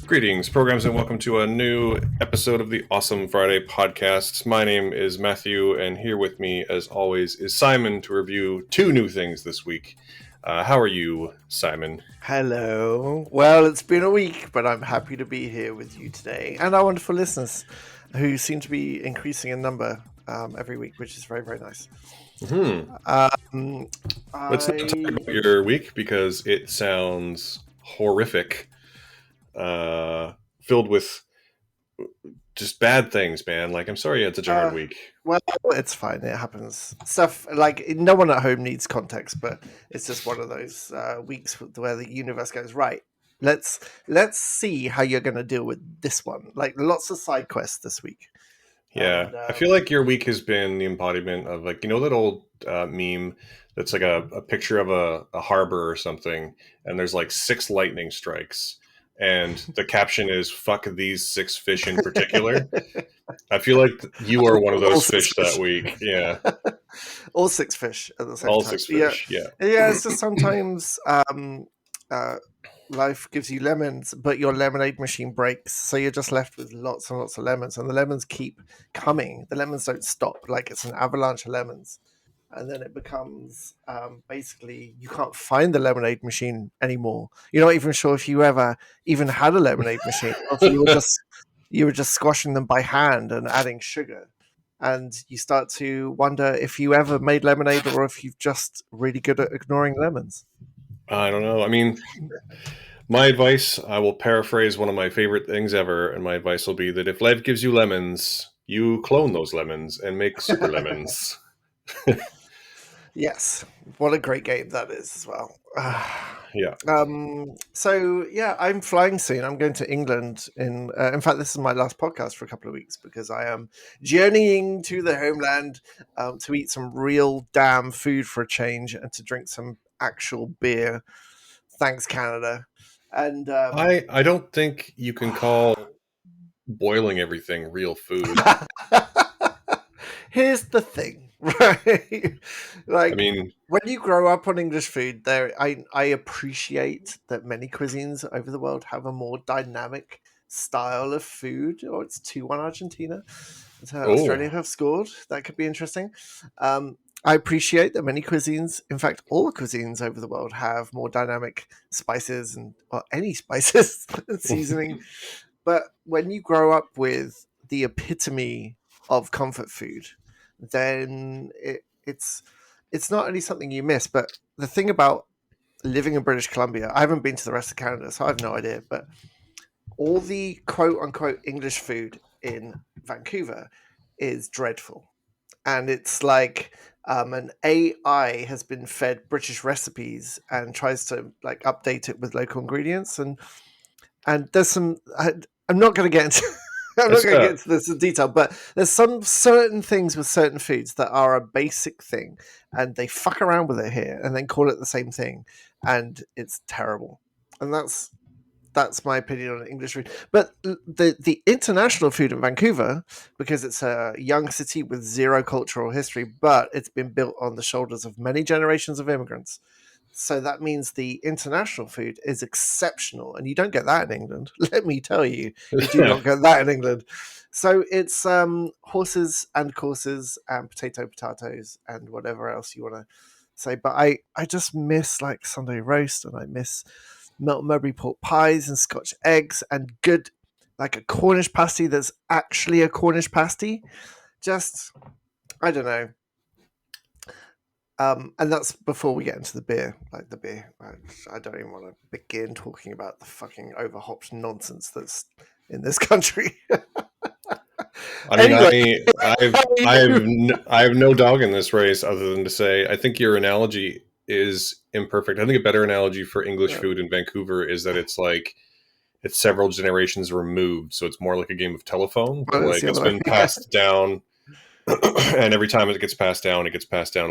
Greetings, programs, and welcome to a new episode of the Awesome Friday podcast. My name is Matthew, and here with me, as always, is Simon to review two new things this week. How are you, Simon? Hello. Well, it's been a week, but I'm happy to be here with you today, and our wonderful listeners, who seem to be increasing in number every week, which is very, very nice. Let's not talk about your week because it sounds horrific. Filled with just bad things, man. Like, I'm sorry you had such a hard week. Well, it's fine. It happens. Stuff like no one at home needs context, but it's just one of those weeks where the universe goes, right, let's see how you're going to deal with this one. Like, lots of side quests this week. Yeah, I feel like your week has been the embodiment of, like, you know, that old meme that's like a picture of a harbor or something, and there's like 6 lightning strikes. And the caption is "fuck these 6 fish in particular." I feel like you are one of those fish that week. Yeah, all 6 fish at the same all time. 6 fish. Yeah. It's just sometimes life gives you lemons, but your lemonade machine breaks, so you're just left with lots and lots of lemons, and the lemons keep coming. The lemons don't stop. Like, it's an avalanche of lemons. And then it becomes basically you can't find the lemonade machine anymore. You're not even sure if you ever even had a lemonade machine. Or if you were just squashing them by hand and adding sugar. And you start to wonder if you ever made lemonade or if you're just really good at ignoring lemons. I don't know. I mean, my advice, I will paraphrase one of my favorite things ever, and my advice will be that if life gives you lemons, you clone those lemons and make super lemons. Yes, what a great game that is as well. Yeah. So yeah, I'm flying soon. I'm going to England in fact, this is my last podcast for a couple of weeks because I am journeying to the homeland to eat some real damn food for a change and to drink some actual beer. Thanks, Canada. And I don't think you can call boiling everything real food. Here's the thing, right? Like, I mean, when you grow up on English food, I appreciate that many cuisines over the world have a more dynamic style of food. Oh, it's 2-1 Argentina. Australia have scored. That could be interesting. I appreciate that many cuisines, in fact, all cuisines over the world have more dynamic spices or any spices and seasoning. But when you grow up with the epitome of comfort food, then it's not only something you miss, but the thing about living in British Columbia, I haven't been to the rest of Canada, so I have no idea, but all the quote-unquote English food in Vancouver is dreadful. And it's like an AI has been fed British recipes and tries to like update it with local ingredients. And there's some... I'm not going to get into... I'm not going to get into this in detail, but there's some certain things with certain foods that are a basic thing, and they fuck around with it here and then call it the same thing, and it's terrible. And that's my opinion on English food. But the international food in Vancouver, because it's a young city with zero cultural history, but it's been built on the shoulders of many generations of immigrants. So that means the international food is exceptional, and you don't get that in England. Let me tell you, you do not get that in England. So it's horses and courses and potatoes and whatever else you want to say. But I just miss like Sunday roast, and I miss Melton Mowbray pork pies and Scotch eggs and good, like a Cornish pasty that's actually a Cornish pasty. Just, I don't know. And that's before we get into the beer. Like the beer, I don't even want to begin talking about the fucking overhopped nonsense that's in this country. I mean, anyway, I have no dog in this race other than to say I think your analogy is imperfect. I think a better analogy for English food in Vancouver is that it's like it's several generations removed, so it's more like a game of telephone. Like it's been passed down. And every time it gets passed down a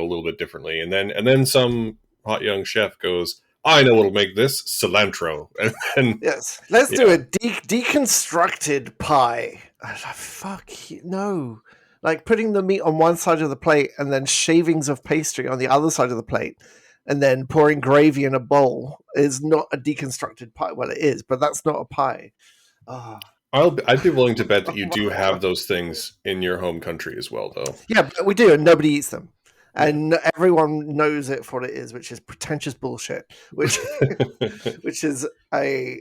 little bit differently. And then some hot young chef goes, I know what'll make this cilantro. And then, yes, let's do a deconstructed pie. Fuck no. Like putting the meat on one side of the plate and then shavings of pastry on the other side of the plate. and then pouring gravy in a bowl is not a deconstructed pie. Well, it is, but that's not a pie. Oh, I'd be willing to bet that you come do on. have those things in your home country as well, though. Yeah, but we do, and nobody eats them. Yeah. And everyone knows it for what it is, which is pretentious bullshit. Which, which is a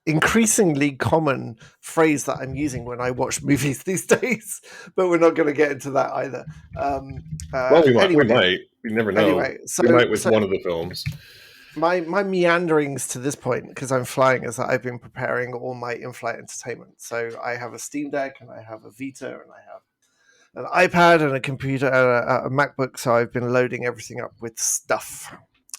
increasingly common phrase that I'm using when I watch movies these days. But we're not going to get into that either. Well, we might. We Anyway, might. You never know. so We might with one of the films. my meanderings to this point, because I'm flying, is that I've been preparing all my in-flight entertainment. So I have a Steam Deck, and I have a Vita, and I have an iPad and a computer, a MacBook. So I've been loading everything up with stuff,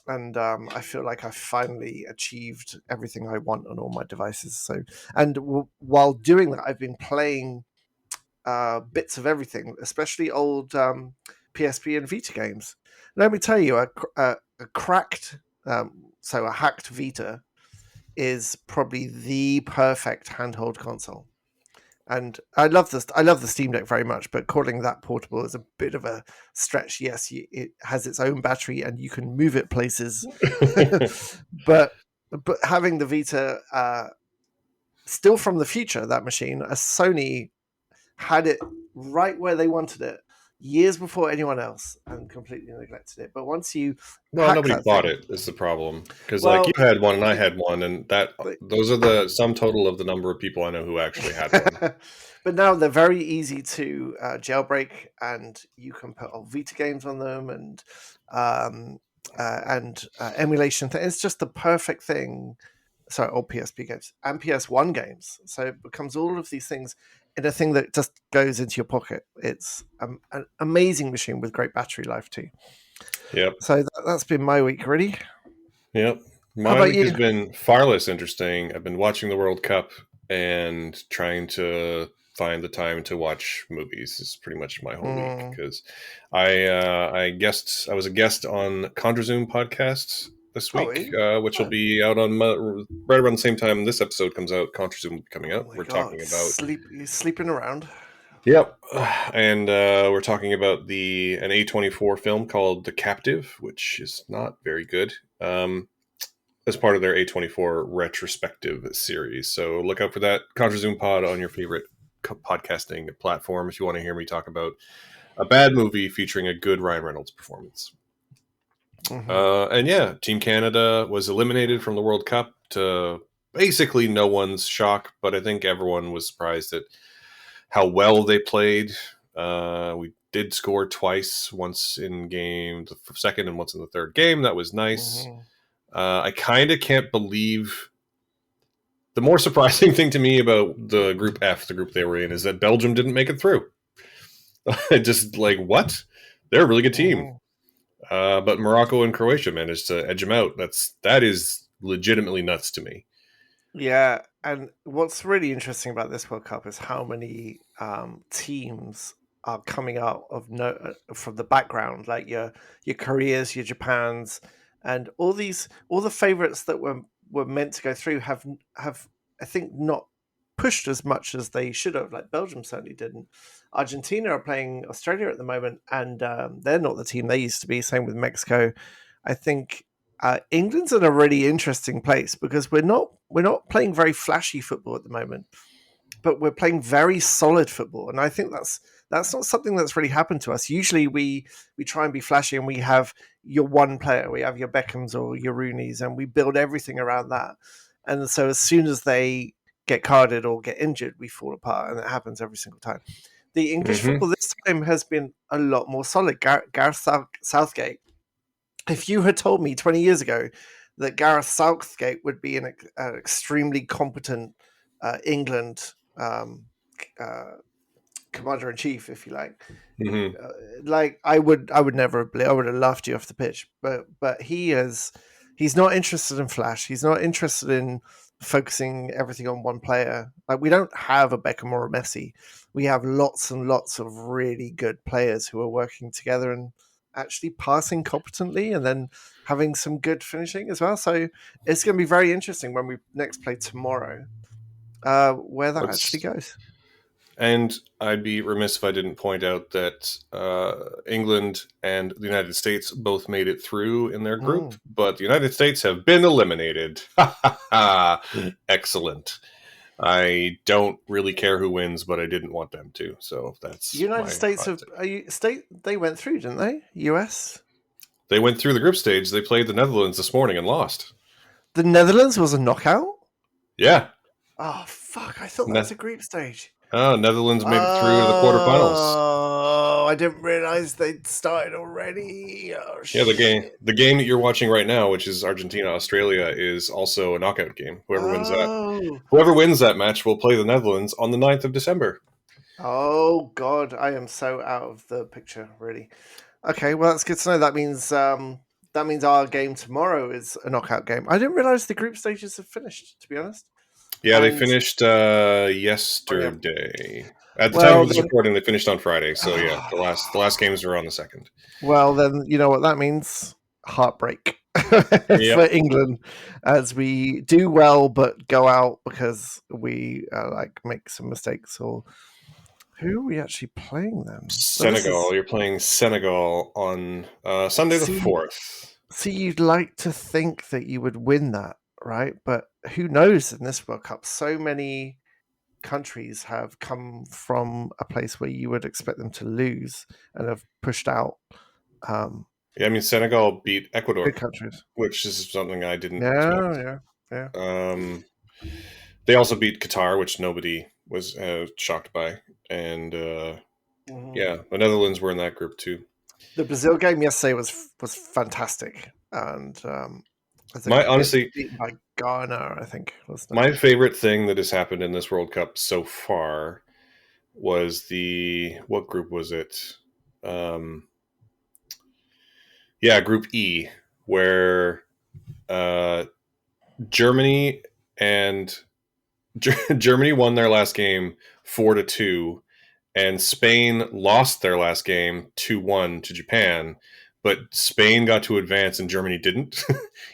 and I feel like I've finally achieved everything I want on all my devices. So, and while doing that, I've been playing bits of everything, especially old PSP and Vita games. Let me tell you, a cracked, so a hacked Vita is probably the perfect handheld console. And I love this. I love the Steam Deck very much, but calling that portable is a bit of a stretch. Yes, it has its own battery, and you can move it places. but having the Vita, still from the future, that machine, a Sony had it right where they wanted it years before anyone else, and completely neglected it. But once you Well, nobody bought it is the problem, because like well, you had one and I had one, and those are the sum total of the number of people I know who actually had one. but now they're very easy to jailbreak, and you can put old Vita games on them, and emulation. It's just the perfect thing. Sorry, old PSP games and PS1 games. So it becomes all of these things in a thing that just goes into your pocket. It's an amazing machine with great battery life too. Yep. So that's been my week, really. Yep. How My about week you? has been far less interesting. I've been watching the World Cup and trying to find the time to watch movies. This is pretty much my whole week, because I was a guest on ContraZoom podcast this week, which will be out on right around the same time this episode comes out. ContraZoom will be coming out. Oh my We're God, talking about sleeping around. Yep, and we're talking about an A24 film called The Captive, which is not very good. As part of their A24 retrospective series. So look out for that ContraZoom pod on your favorite podcasting platform if you want to hear me talk about a bad movie featuring a good Ryan Reynolds performance. Mm-hmm. And yeah, Team Canada was eliminated from the World Cup to basically no one's shock, but I think everyone was surprised at how well they played. We did score twice, once in the second and once in the third game. That was nice. Mm-hmm. I kind of can't believe. The more surprising thing to me about the Group F, the group they were in, is that Belgium didn't make it through. Just like, what? They're a really good team. But Morocco and Croatia managed to edge them out. That is legitimately nuts to me. Yeah, and what's really interesting about this World Cup is how many teams are coming out of from the background, like your Koreas, your Japans, and all the favorites that were meant to go through have I think not pushed as much as they should have. Like Belgium certainly didn't. Argentina are playing Australia at the moment, and they're not the team they used to be. Same with Mexico. I think England's in a really interesting place because we're not playing very flashy football at the moment, but we're playing very solid football, and I think that's not something that's really happened to us. Usually, we try and be flashy, and we have your one player, we have your Beckhams or your Rooneys, and we build everything around that. And so, as soon as they get carded or get injured, we fall apart, and it happens every single time. The English football this time has been a lot more solid. Gareth Southgate, if you had told me 20 years ago that Gareth Southgate would be an extremely competent England commander in chief, if you like, like I would never I would have laughed you off the pitch. But he's not interested in flash. He's not interested in focusing everything on one player. Like we don't have a Beckham or a Messi. We have lots and lots of really good players who are working together and actually passing competently, and then having some good finishing as well. So it's going to be very interesting when we next play tomorrow, where that actually goes. And I'd be remiss if I didn't point out that England and the United States both made it through in their group, but the United States have been eliminated. Excellent. I don't really care who wins, but I didn't want them to. So that's United my States hot take. they went through, didn't they? US. They went through the group stage. They played the Netherlands this morning and lost. The Netherlands was a knockout. Yeah. Oh fuck! I thought that was a group stage. Oh, Netherlands made it through to the quarterfinals. Oh, I didn't realize they'd started already. Oh, yeah, the game that you're watching right now, which is Argentina Australia, is also a knockout game. Whoever wins that match will play the Netherlands on the 9th of December. Oh God, I am so out of the picture, really. Okay, well that's good to know. That means our game tomorrow is a knockout game. I didn't realize the group stages have finished, to be honest. Yeah, they finished yesterday. At the time of this recording, they finished on Friday. So yeah, the last games were on the 2nd. Well, then you know what that means: heartbreak for England, as we do well but go out because we make some mistakes. Or who are we actually playing then? Senegal. You're playing Senegal on Sunday the 4th. See, you'd like to think that you would win that, right? But who knows in this World Cup? So many countries have come from a place where you would expect them to lose and have pushed out. Yeah, I mean, Senegal beat Ecuador, good countries, which is something I didn't expect. Yeah. They also beat Qatar, which nobody was shocked by. And yeah, the Netherlands were in that group too. The Brazil game yesterday was fantastic, and honestly, beaten by Ghana, I think. My favorite thing that has happened in this World Cup so far was what group was it? Group E, where Germany won their last game 4-2. And Spain lost their last game 2-1 to Japan, but Spain got to advance and Germany didn't.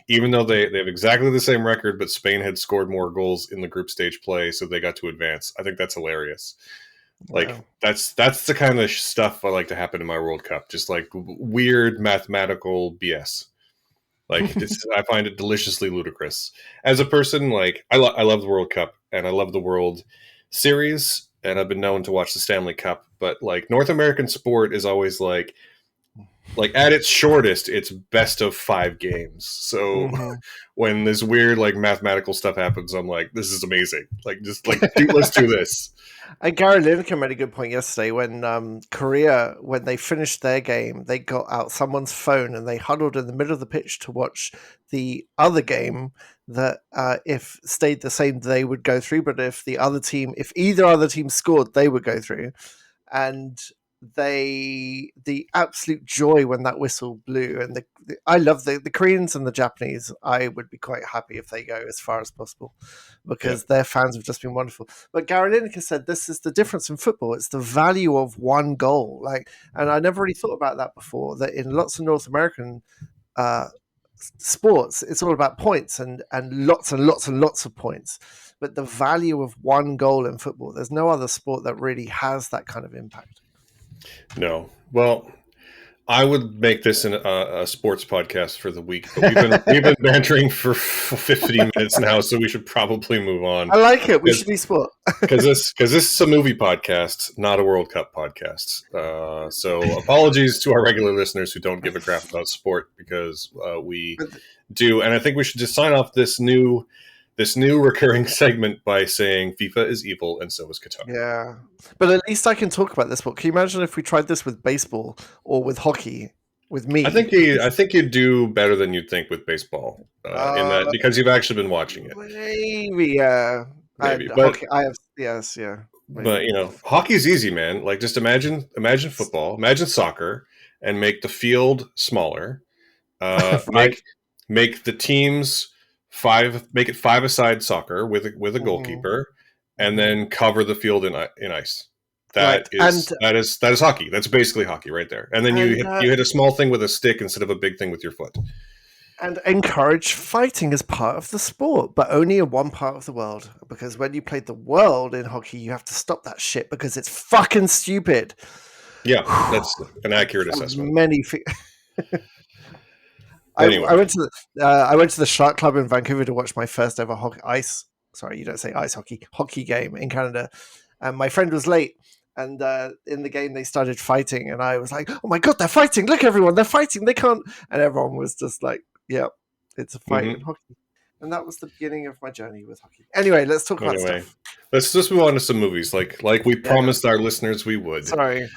Even though they have exactly the same record, but Spain had scored more goals in the group stage play, so they got to advance. I think that's hilarious. Like, that's the kind of stuff I like to happen in my World Cup. Just like weird mathematical BS. Like, I find it deliciously ludicrous. As a person, like, I love the World Cup and I love the World Series. And I've been known to watch the Stanley Cup, but like North American sport is always like at its shortest, it's best of 5 games. So when this weird like mathematical stuff happens, I'm like, this is amazing. Like, just like, let's do this. And Gary Lineker made a good point yesterday when Korea, when they finished their game, they got out someone's phone and they huddled in the middle of the pitch to watch the other game that if stayed the same, they would go through. But if either other team scored, they would go through. And the absolute joy when that whistle blew, and I love the Koreans and the Japanese. I would be quite happy if they go as far as possible because their fans have just been wonderful. But Gary Lineker said this is the difference in football. It's the value of one goal. And I never really thought about that before, that in lots of North American sports, it's all about points and lots and lots and lots of points. But the value of one goal in football, there's no other sport that really has that kind of impact. No. Well, I would make this a sports podcast for the week, but we've been bantering for 50 minutes now, so we should probably move on. I like it. We should be sport because this is a movie podcast, not a World Cup podcast. So apologies to our regular listeners who don't give a crap about sport, because we do, and I think we should just sign off this new recurring segment by saying FIFA is evil and so is Qatar. Yeah, but at least I can talk about this. But can you imagine if we tried this with baseball or with hockey? With me, I think you'd do better than you'd think with baseball in that, because you've actually been watching it. Maybe, yeah. Maybe, but hockey, I have, yes, yeah. Maybe. But hockey's easy, man. Like, just imagine football, imagine soccer, and make the field smaller. Right. Make the teams 5. Make it 5-a-side soccer with a goalkeeper, and then cover the field in ice. That is hockey. That's basically hockey right there. And then you hit a small thing with a stick instead of a big thing with your foot. and encourage fighting as part of the sport, but only in one part of the world. Because when you play the world in hockey, you have to stop that shit because it's fucking stupid. Yeah, that's an accurate assessment. I Anyway, went to the Shark Club in Vancouver to watch my first ever ice. Sorry, you don't say ice hockey game in Canada. And my friend was late, and in the game they started fighting, and I was like, "Oh my god, they're fighting! Look, everyone, they're fighting! They can't!" And everyone was just like, "Yeah, it's a fight in hockey." And that was the beginning of my journey with hockey. Anyway, let's talk about stuff. Let's just move on to some movies, like we promised our listeners we would. Sorry.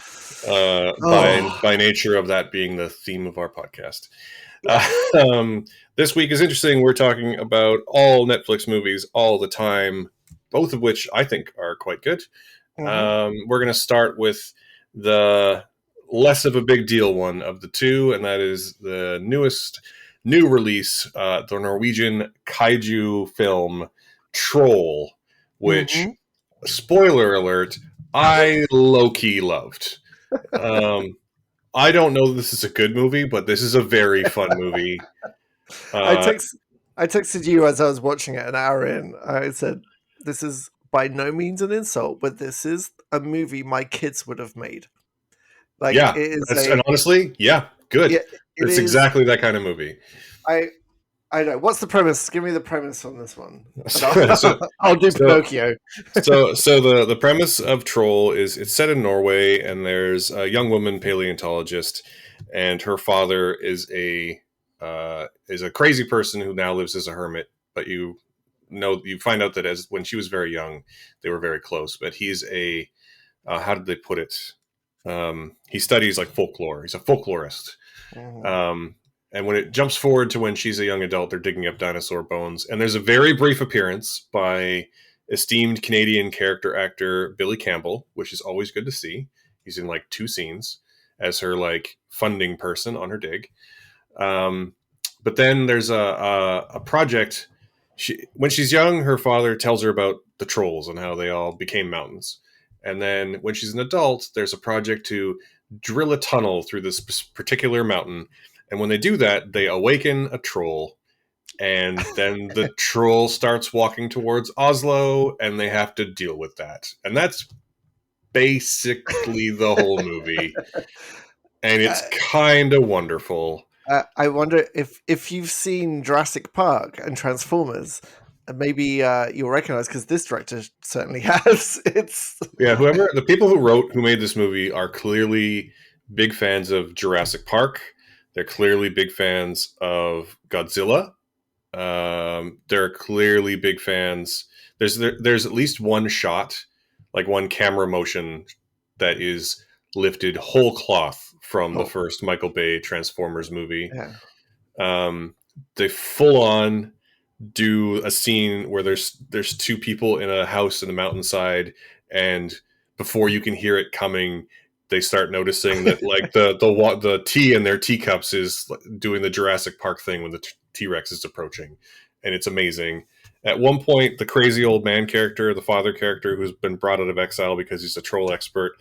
By nature of that being the theme of our podcast. This week is interesting. We're talking about all Netflix movies all the time, both of which I think are quite good. We're going to start with the less of a big deal one of the two, and that is the new release, the Norwegian kaiju film Troll, which, spoiler alert, I low-key loved. I don't know that this is a good movie, but this is a very fun movie. I texted you as I was watching it an hour in. I said, "This is by no means an insult, but this is a movie my kids would have made." Like, yeah, it is and honestly, yeah, good. Yeah, it's exactly that kind of movie. I know. What's the premise? Give me the premise on this one. I'll do Pinocchio. so the premise of Troll is it's set in Norway, and there's a young woman paleontologist, and her father is a crazy person who now lives as a hermit. But you find out that when she was very young, they were very close. But he's a how did they put it? He studies like folklore. He's a folklorist. And when it jumps forward to when she's a young adult, they're digging up dinosaur bones. And there's a very brief appearance by esteemed Canadian character actor Billy Campbell, which is always good to see. He's in like 2 scenes as her like funding person on her dig. But then there's a project. When she's young, her father tells her about the trolls and how they all became mountains. And then when she's an adult, there's a project to drill a tunnel through this particular mountain. And when they do that, they awaken a troll. And then the troll starts walking towards Oslo, and they have to deal with that. And that's basically the whole movie. And it's kind of wonderful. I wonder if you've seen Jurassic Park and Transformers, maybe you'll recognize, because this director certainly has. The people who made this movie are clearly big fans of Jurassic Park. They're clearly big fans of Godzilla. They're clearly big fans. There's at least one shot, like one camera motion, that is lifted whole cloth from the first Michael Bay Transformers movie. They full on do a scene where there's 2 people in a house in the mountainside, and before you can hear it coming, they start noticing that like the tea in their teacups is doing the Jurassic Park thing when the T-Rex is approaching, and it's amazing. At one point, the crazy old man character, the father character who's been brought out of exile because he's a troll expert,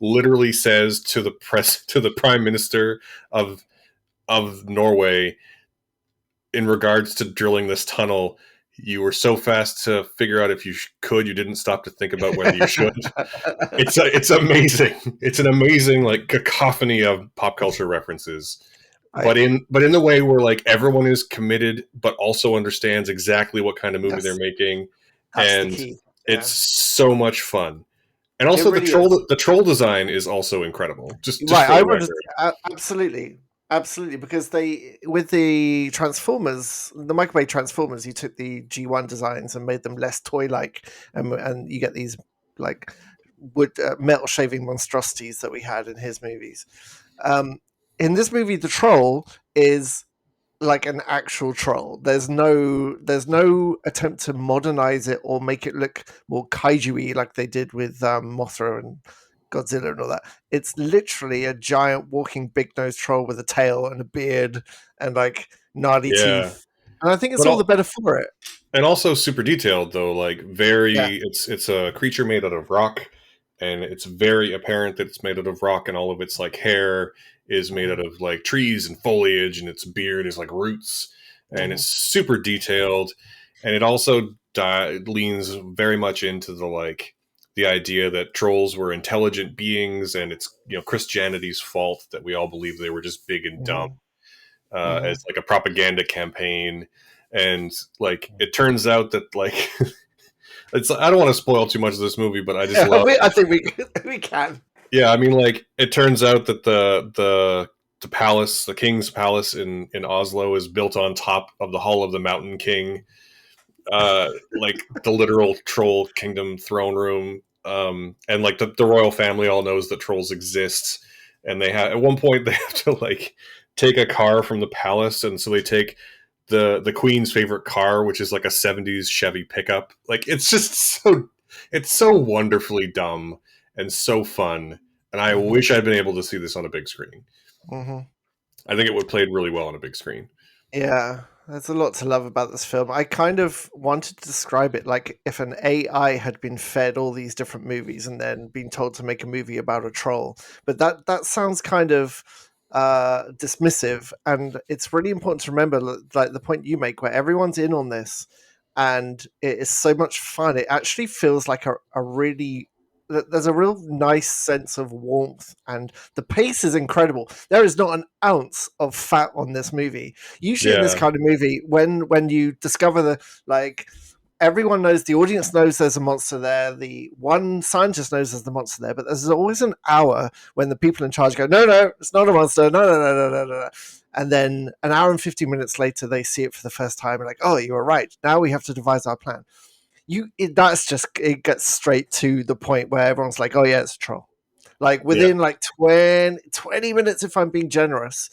literally says to the prime minister of Norway, in regards to drilling this tunnel, you were so fast to figure out if you you didn't stop to think about whether you should. It's amazing. It's an amazing like cacophony of pop culture references, but in the way where like everyone is committed, but also understands exactly what kind of movie they're making, and it's so much fun. And also the troll design is also incredible. Just Absolutely, because with the Transformers, the Michael Bay Transformers, you took the G1 designs and made them less toy-like, and you get these like wood metal shaving monstrosities that we had in his movies. In this movie, the troll is like an actual troll. There's no attempt to modernize it or make it look more kaiju-y like they did with Mothra and Godzilla and all that. It's literally a giant walking big nosed troll with a tail and a beard and like gnarly teeth. And I think it's all the better for it. And also super detailed though, like it's a creature made out of rock, and it's very apparent that it's made out of rock, and all of its like hair is made out of like trees and foliage, and its beard is like roots, and it's super detailed. And it also leans very much into the idea that trolls were intelligent beings, and it's Christianity's fault that we all believe they were just big and dumb, as like a propaganda campaign. And like it turns out that like it's I don't want to spoil too much of this movie, but I just love. I think we can. Yeah, I mean, like it turns out that the palace, the king's palace in Oslo, is built on top of the Hall of the Mountain King, like the literal troll kingdom throne room. And like the royal family all knows that trolls exist, and they have at one point they have to like take a car from the palace, and so they take the queen's favorite car, which is like a 70s Chevy pickup. Like it's just it's so wonderfully dumb and so fun, and I wish I'd been able to see this on a big screen. I think it would played really well on a big screen. Yeah, there's a lot to love about this film. I kind of wanted to describe it like if an AI had been fed all these different movies and then been told to make a movie about a troll. But that sounds kind of dismissive, and it's really important to remember, like the point you make, where everyone's in on this, and it is so much fun. It actually feels like a really there's a real nice sense of warmth, and the pace is incredible. There is not an ounce of fat on this movie. Usually in this kind of movie, when you discover the like everyone knows, the audience knows there's a monster there, the one scientist knows there's the monster there, but there's always an hour when the people in charge go, no, it's not a monster, no. And then an hour and 50 minutes later, they see it for the first time and like, oh, you were right. Now we have to devise our plan. It gets straight to the point where everyone's like, oh yeah, it's a troll. Like within like 20 minutes, if I'm being generous,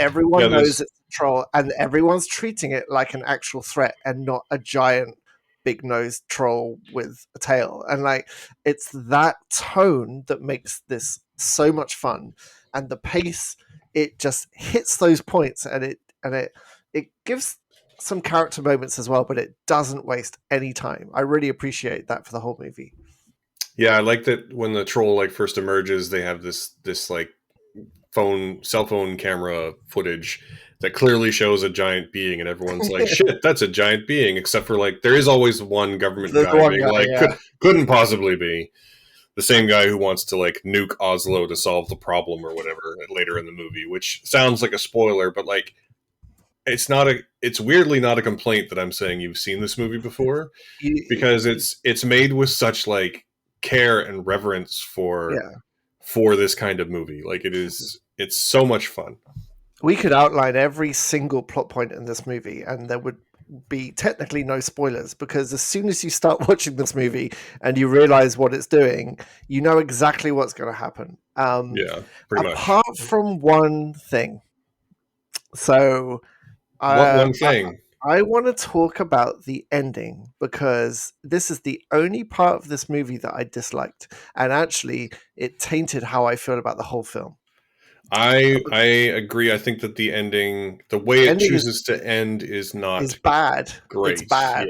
everyone knows it's a troll, and everyone's treating it like an actual threat and not a giant big-nosed troll with a tail. And like it's that tone that makes this so much fun, and the pace, it just hits those points, and it gives some character moments as well, but it doesn't waste any time. I really appreciate that for the whole movie. Yeah, I like that when the troll like first emerges, they have this like cell phone camera footage that clearly shows a giant being, and everyone's like, shit, that's a giant being, except for like there is always one government guy being like, couldn't possibly be. The same guy who wants to like nuke Oslo to solve the problem or whatever later in the movie, which sounds like a spoiler, but like it's weirdly not a complaint that I'm saying you've seen this movie before, because it's made with such like care and reverence for this kind of movie. Like it's so much fun. We could outline every single plot point in this movie, and there would be technically no spoilers, because as soon as you start watching this movie and you realize what it's doing, you know exactly what's going to happen. Pretty much. Apart from one thing. So what one thing? I want to talk about the ending, because this is the only part of this movie that I disliked, and actually it tainted how I feel about the whole film. I agree. I think that the ending, the way it chooses to end, is bad. Great. It's bad.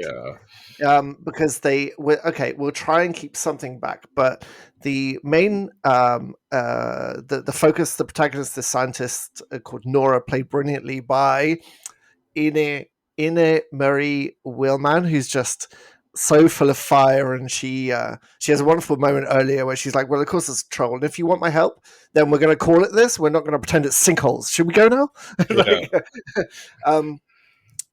Yeah. Because we'll try and keep something back, but the main the focus, the protagonist, the scientist called Nora, played brilliantly by Ine Marie Willman, who's just so full of fire, and she has a wonderful moment earlier where she's like, well, of course it's a troll, and if you want my help, then we're going to call it this. We're not going to pretend it's sinkholes. Should we go now?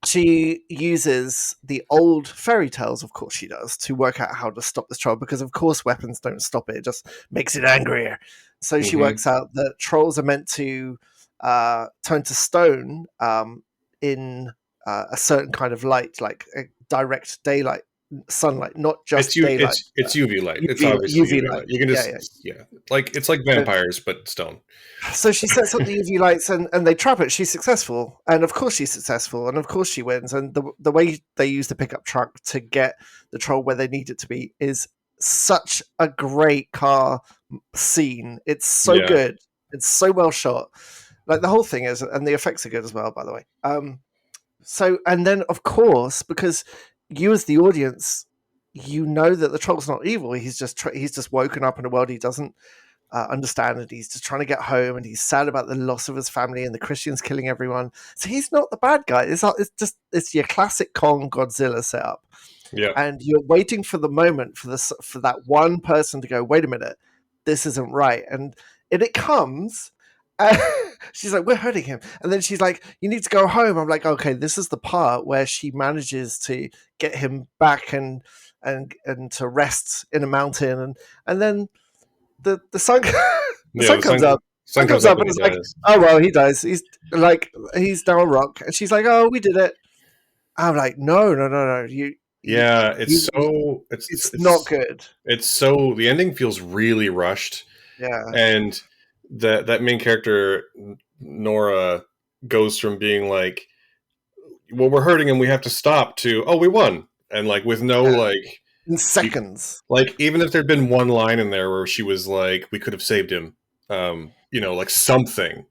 She uses the old fairy tales, of course she does, to work out how to stop this troll, because of course weapons don't stop it, it just makes it angrier. So she works out that trolls are meant to turn to stone in a certain kind of light, like a direct daylight sunlight, not just daylight. It's UV light. It's obviously UV light. You can just like it's like vampires but stone. So she sets up the UV lights, and they trap it. She's successful, and of course she's successful, and of course she wins. And the way they use the pickup truck to get the troll where they need it to be is such a great car scene. It's so good. It's so well shot. Like the whole thing is, and the effects are good as well, by the way. So, and then of course, because you as the audience, you know that the troll's not evil. He's just woken up in a world he doesn't understand, and he's just trying to get home, and he's sad about the loss of his family and the Christians killing everyone. So he's not the bad guy. It's your classic Kong Godzilla setup, Yeah. and you're waiting for the moment for that one person to go, wait a minute, this isn't right, and it comes. She's like, we're hurting him, and then she's like, you need to go home. I'm like, okay, this is the part where she manages to get him back and to rest in a mountain, and then the sun the Yeah, sun the comes up. sun Sun comes comes up up and and he it's like, dies. oh well, he dies. He's now a rock, and she's like, oh, we did it. I'm like, no, no, no, no. Yeah, it's You so it's not good. it's so the ending feels really rushed, Yeah. and that main character Nora goes from being like, well, we're hurting him, we have to stop, to, oh, we won, and like with no Yeah. like In e- seconds. like even if there'd been one line in there where she was like, we could have saved him, like something,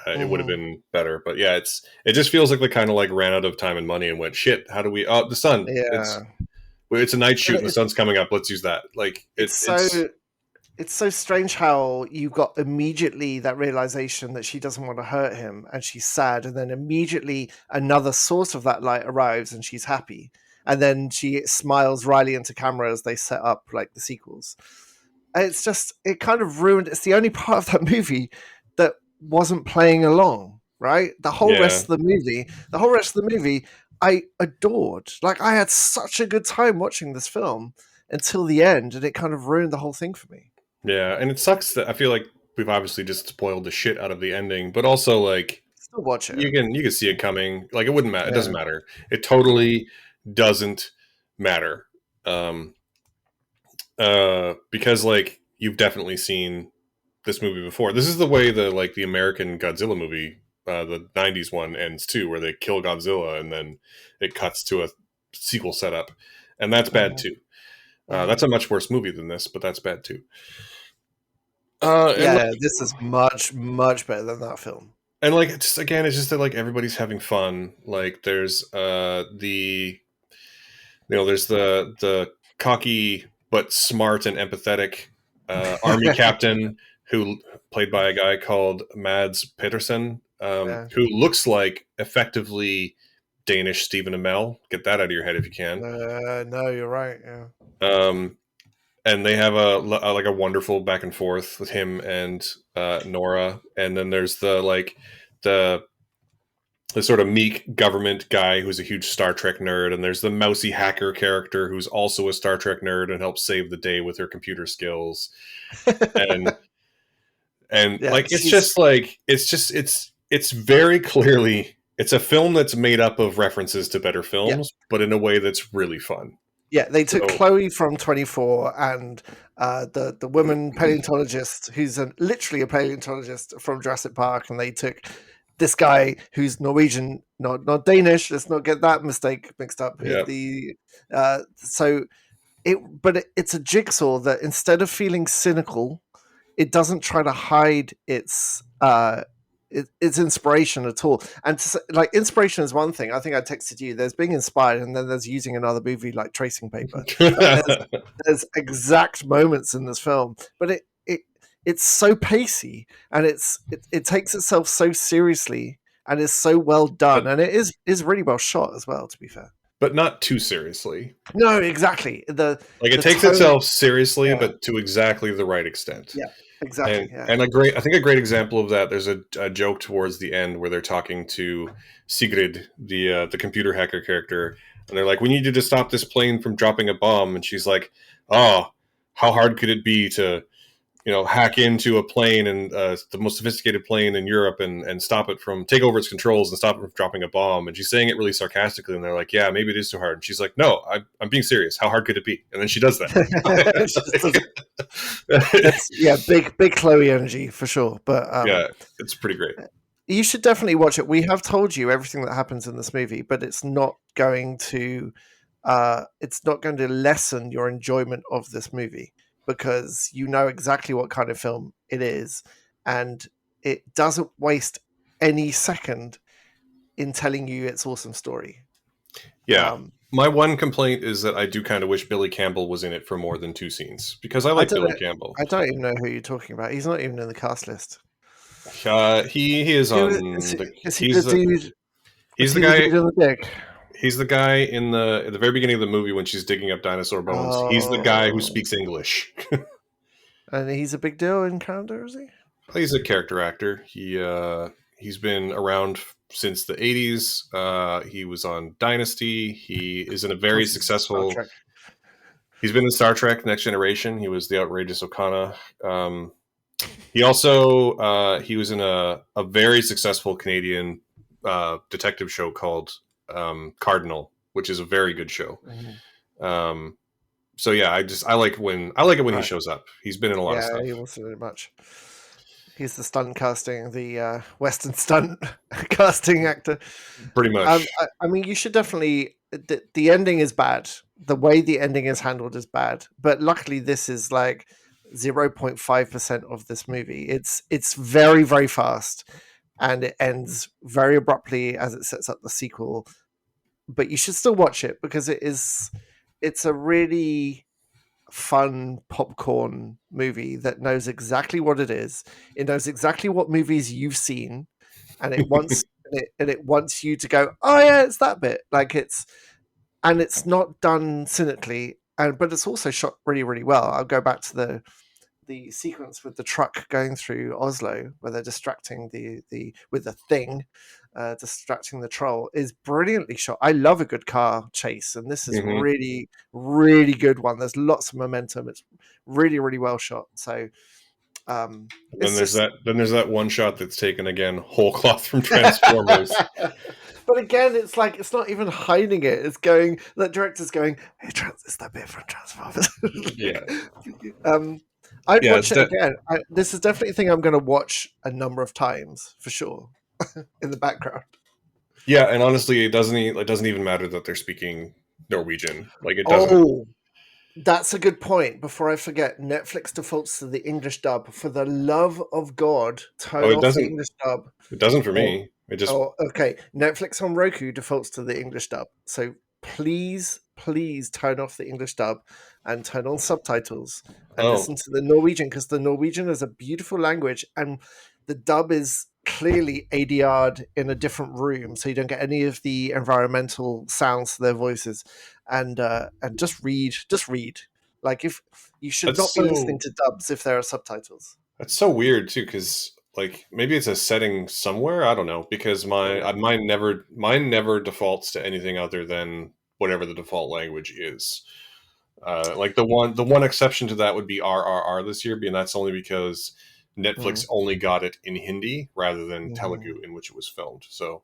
it would have Hmm. been better. But yeah, it just feels like they kind of like ran out of time and money and went, shit, how do we, oh, the sun, Yeah. it's a night shoot But and the sun's coming up, let's use that, like it's so strange how you got immediately that realization that she doesn't want to hurt him and she's sad, and then immediately another source of that light arrives and she's happy, and then she smiles wryly into camera as they set up like the sequels. And it kind of ruined. It's the only part of that movie that wasn't playing along, right? yeah. The whole rest of the movie I adored. Like, I had such a good time watching this film until the end, and it kind of ruined the whole thing for me. Yeah, and it sucks that I feel like we've obviously just spoiled the shit out of the ending, but also like Still watch it. you can see it coming. Like it wouldn't matter. It Yeah. doesn't matter. It totally doesn't matter. Um, because like you've definitely seen this movie before. This is the way the American Godzilla movie, the '90s one ends too, where they kill Godzilla and then it cuts to a sequel setup, and that's bad Mhm, too. mhm. That's a much worse movie than this, but that's bad too. And Yeah, this is much, much better than that film. it's just, again, it's just that like everybody's having fun. Like there's there's the cocky but smart and empathetic army captain who played by a guy called Mads Peterson, Yeah. who looks like effectively Danish Stephen Amell. Get that out of your head if you can. No, you're right. Yeah. Um, and they have like a wonderful back and forth with him and Nora. And then there's the the sort of meek government guy who's a huge Star Trek nerd, and there's the mousy hacker character who's also a Star Trek nerd and helps save the day with her computer skills. And Yeah, like it's she's just like it's very clearly it's a film that's made up of references to better yeah. films, but in a way that's really fun. Yeah, they took So Chloe from 24 and the woman paleontologist who's literally a paleontologist from Jurassic Park, and they took this guy who's Norwegian, not Danish. Let's not get that mistake mixed up. yeah, So it's a jigsaw that, instead of feeling cynical, it doesn't try to hide its inspiration at all. And like, inspiration is one thing. I think I texted you. There's being inspired, and then there's using another movie like tracing paper. Like, there's exact moments in this film, but it's so pacey, and it takes itself so seriously, and is so well done, but and it is really well shot as well. To be fair, but not too seriously. no, exactly, Like it the takes tone. itself seriously, Yeah, but to exactly the right extent. yeah, exactly. Yeah. And a great example of that. There's a joke towards the end where they're talking to Sigrid, the computer hacker character, and they're like, "We need you to stop this plane from dropping a bomb," and she's like, "Oh, how hard could it be to hack into a plane and the most sophisticated plane in Europe and stop it from take over its controls and stop it from dropping a bomb?" And she's saying it really sarcastically, and they're like, "Yeah, maybe it is too hard." And she's like, "No, I'm being serious. How hard could it be?" And then she does that. Yeah, big Chloe energy for sure. But Yeah, it's pretty great. you should definitely watch it. We have told you everything that happens in this movie, but it's not going to lessen your enjoyment of this movie, because you know exactly what kind of film it is, and it doesn't waste any second in telling you its awesome story. Yeah. Um, My one complaint is that I do kind of wish Billy Campbell was in it for more than 2 scenes because I I like don't Billy know. Campbell. I don't even know who you're talking about. He's not even in the cast list. He is Who on the is he? The dude? he's Is the he the guy dude on the dick? he's the guy in the at the very beginning of the movie when she's digging up dinosaur bones. He's the guy who Oh, speaks English. and he's a big deal in Canada, is he? He's a character actor. He's been around since the 80s. He was on Dynasty. He is in a Of very course, he's Star successful. Trek. He's been in Star Trek: Next Generation. He was the outrageous Okana. He also he was in a very successful Canadian detective show called Cardinal, which is a very good show. Mhm. Um, so yeah, I like it when he Right. shows up. He's been in a lot of Yeah, stuff. he wasn't in much. He's the stunt casting, the Western stunt casting actor. Pretty much. I mean, you should definitely. The ending is bad. The way the ending is handled is bad. But luckily, this is like 0.5% of this movie. It's very very fast, and it ends very abruptly as it sets up the sequel. But you should still watch it because it's a really fun popcorn movie that knows exactly what it is. It knows exactly what movies you've seen, and it wants you to go, oh yeah, it's that bit. Like it's not done cynically, and but it's also shot really really well. I'll go back to the sequence with the truck going through Oslo, where they're distracting the with the thing, distracting the troll, is brilliantly shot. I love a good car chase, and this is Hmm. really really good one. There's lots of momentum. It's really really well shot. So And then it's just. there's that one shot that's taken again whole cloth from Transformers. But again, it's like it's not even hiding it. It's going. The director's going. Hey, it's that bit from Transformers. Yeah, um, I'd yeah, watch it again. This is definitely a thing I'm going to watch a number of times for sure in the background. yeah. And honestly, it doesn't even matter that they're speaking Norwegian. Like it doesn't. Oh, that's a good point. Before I forget, Netflix defaults to the English dub. For the love of God, Oh, turn off the English dub. it doesn't for Or me. It just. Oh, okay. Netflix on Roku defaults to the English dub. So please, please turn off the English dub and turn on subtitles and Oh, listen to the Norwegian because the Norwegian is a beautiful language and the dub is clearly ADR'd in a different room, so you don't get any of the environmental sounds to their voices. And just read. Like if you should that's not be listening so to dubs if there are subtitles. that's so weird too. Because like maybe it's a setting somewhere. I don't know. Because Mm, mine never defaults to anything other than whatever the default language is. Like the one exception to that would be RRR this year, and that's only because mm, Netflix only got it in Hindi rather than mhm. Telugu, in which it was filmed. So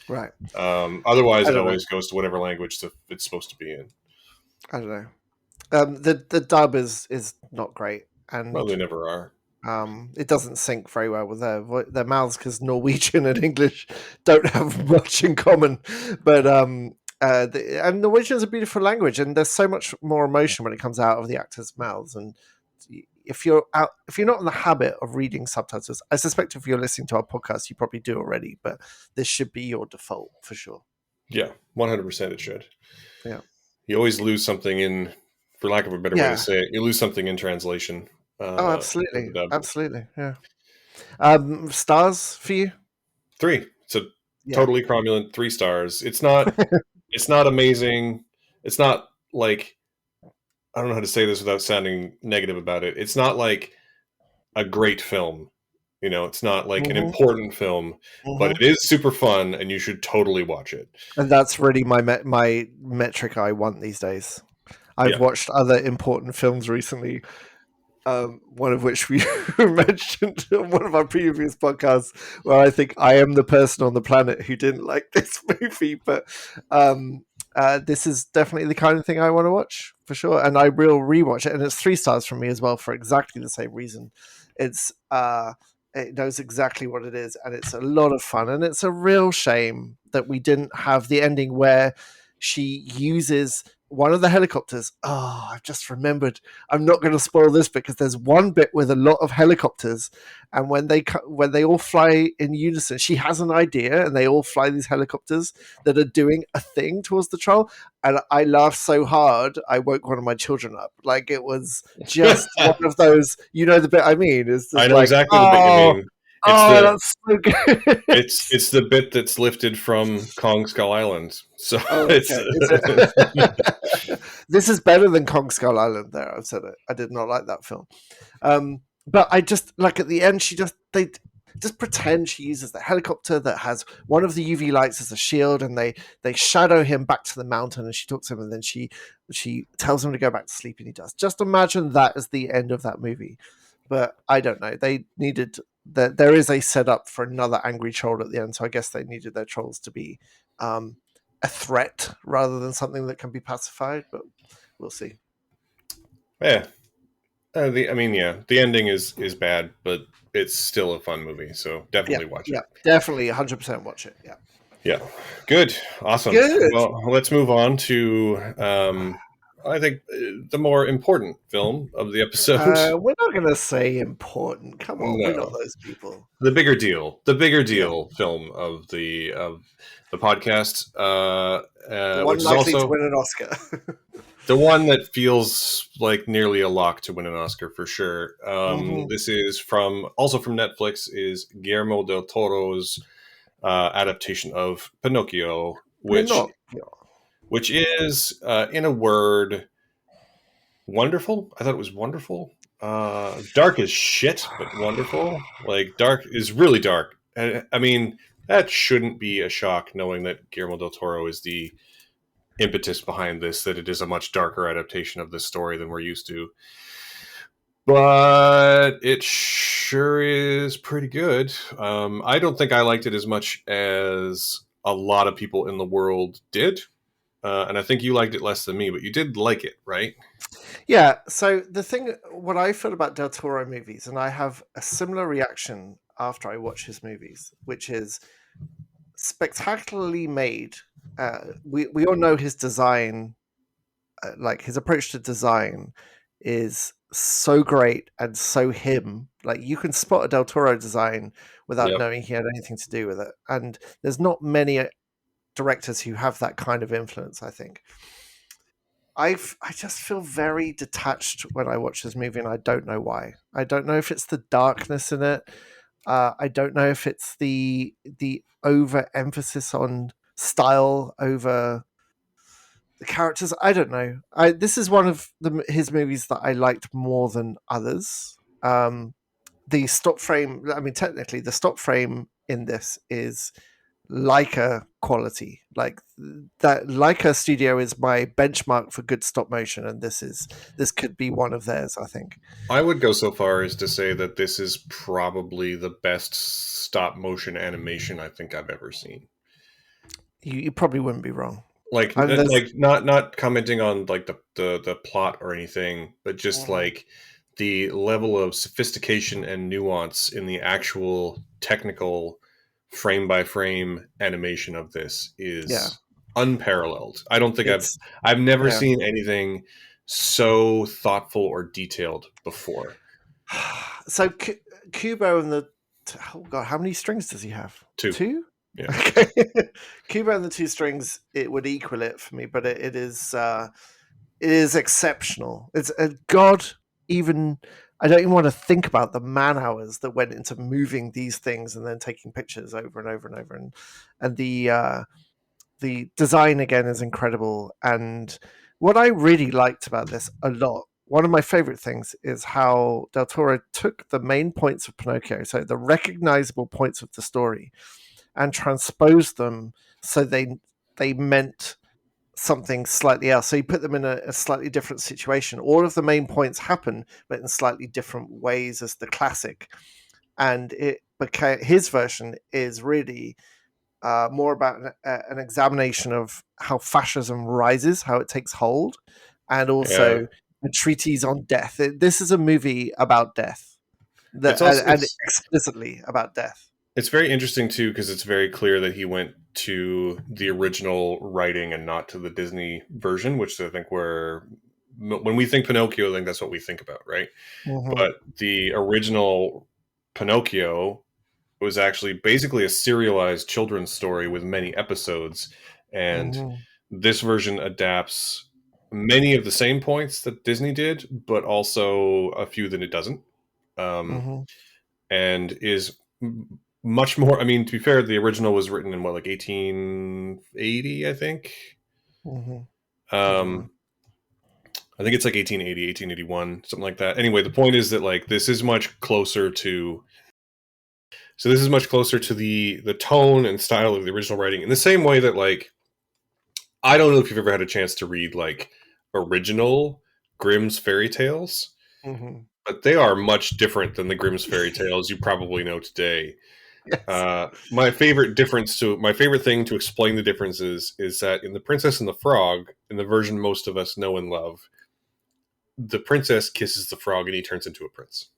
Right. otherwise, I it don't know. always goes to whatever language it's supposed to be in. I don't know. The dub is not great, Well, and they never are. it doesn't sync very well with their mouths because Norwegian and English don't have much in common. But and Norwegian is a beautiful language, and there's so much more emotion when it comes out of the actors' mouths. And if you're not in the habit of reading subtitles, I suspect if you're listening to our podcast, you probably do already. But this should be your default for sure. Yeah, 100% it should. Yeah. You always lose something in, for lack of a better way to Yeah. say it, you lose something in translation Oh, with absolutely, the dub. absolutely. Yeah. Stars for you? Three. It's a Yeah. totally cromulent 3 stars. It's not amazing. It's not like I don't know how to say this without sounding negative about it. It's not like a great film. You know, it's not like an Hmm. important film, but Hmm. it is super fun and you should totally watch it. And that's really my metric I want these days. I've Yeah. watched other important films recently, one of which we mentioned on one of our previous podcasts, where I think I am the person on the planet who didn't like this movie. But um, this is definitely the kind of thing I want to watch for sure, and I will rewatch it. And it's 3 stars from me as well for exactly the same reason. It's it knows exactly what it is, and it's a lot of fun. And it's a real shame that we didn't have the ending where she uses one of the helicopters. Oh, I've just remembered. I'm not going to spoil this because there's one bit with a lot of helicopters, and when they all fly in unison, she has an idea, and they all fly these helicopters that are doing a thing towards the troll. And I laughed so hard I woke one of my children up. Like it was just one of those. You know the bit I mean? Is I just know like, exactly the bit you oh, mean. It's oh, the that's so good. it's the bit that's lifted from Kong Skull Island. So Oh, it's okay. Is it? This is better than Kong Skull Island. There, I've said it. I did not like that film. But I just like at the end, they just pretend she uses the helicopter that has one of the UV lights as a shield, and they shadow him back to the mountain, and she talks to him, and then she tells him to go back to sleep, and he does. Just imagine that as the end of that movie. But I don't know. They needed that. There is a setup for another angry troll at the end, so I guess they needed their trolls to be a threat rather than something that can be pacified. But we'll see. yeah. The ending is bad, but it's still a fun movie. So Yeah, definitely watch it. yeah, definitely 100% watch it. Yeah. Yeah, good, awesome. Good. Well, let's move on to I think the more important film of the episode. We're not going to say important. Come on, we're not No, those people. the bigger Yeah, deal film of the podcast, the one which is likely to also win an Oscar. the one that feels like nearly a lock to win an Oscar for sure. Mm-hmm. This is from Netflix, is Guillermo del Toro's adaptation of Pinocchio, Pinocchio. which is in a word, wonderful. I thought it was wonderful. Dark as shit, but wonderful. Like dark is really dark. I mean, that shouldn't be a shock, knowing that Guillermo del Toro is the impetus behind this. That it is a much darker adaptation of this story than we're used to. But it sure is pretty good. I don't think I liked it as much as a lot of people in the world did. And I think you liked it less than me, but you did like it, right? Yeah, so the thing, what I feel about Del Toro movies, and I have a similar reaction after I watch his movies, which is spectacularly made. We all know his design, like his approach to design, is so great and so him. Like you can spot a Del Toro design without Yep. knowing he had anything to do with it, and there's not many directors who have that kind of influence. I think. I just feel very detached when I watch this movie, and I don't know why. I don't know if it's the darkness in it. I don't know if it's the overemphasis on style over the characters. I don't know. This is one of his movies that I liked more than others. The stop frame. I mean, technically, the stop frame in this is Leica quality. Like that Leica Studio is my benchmark for good stop motion, and this could be one of theirs, I think. I would go so far as to say that this is probably the best stop motion animation I think I've ever seen. You probably wouldn't be wrong. Like, I mean, there's not commenting on like the plot or anything, but just Mhm. like the level of sophistication and nuance in the actual technical frame by frame animation of this Yeah, is unparalleled. I don't think it's I've never yeah. seen anything so thoughtful or detailed before. So Kubo and the oh god, how many strings does he have? Too. Two. Yeah. Okay, Kubo and the two strings, it would equal it for me, but it is exceptional. It's a god. Even I don't even want to think about the man hours that went into moving these things and then taking pictures over and over and over, and the design again is incredible. And what I really liked about this a lot, one of my favorite things, is how Del Toro took the main points of Pinocchio, so the recognizable points of the story, and transposed them so they meant something slightly else. So he put them in a slightly different situation. All of the main points happen, but in slightly different ways as the classic. And it became his version is really more about an examination of how fascism rises, how it takes hold, and Yeah. also a treatise on death. This is a movie about death, It's also and explicitly about death. It's very interesting too because it's very clear that he went to the original writing and not to the Disney version, which I think when we think Pinocchio, I think that's what we think about, right? Mm-hmm. But the original Pinocchio was actually basically a serialized children's story with many episodes, and Mm-hmm. this version adapts many of the same points that Disney did, but also a few that it doesn't. Um, Mm-hmm. and is much more. I mean, to be fair, the original was written in what, like 1880, I think. Mm-hmm. I don't know. Um, I think it's like 1880, 1881, something like that. Anyway, the point is that like this is much closer to. So this is much closer to the tone and style of the original writing, in the same way that like I don't know if you've ever had a chance to read like original Grimm's fairy tales, Mm-hmm. but they are much different than the Grimm's fairy tales you probably know today. Yes. My favorite thing to explain the differences is that in The Princess and the Frog, in the version most of us know and love, the princess kisses the frog and he turns into a prince.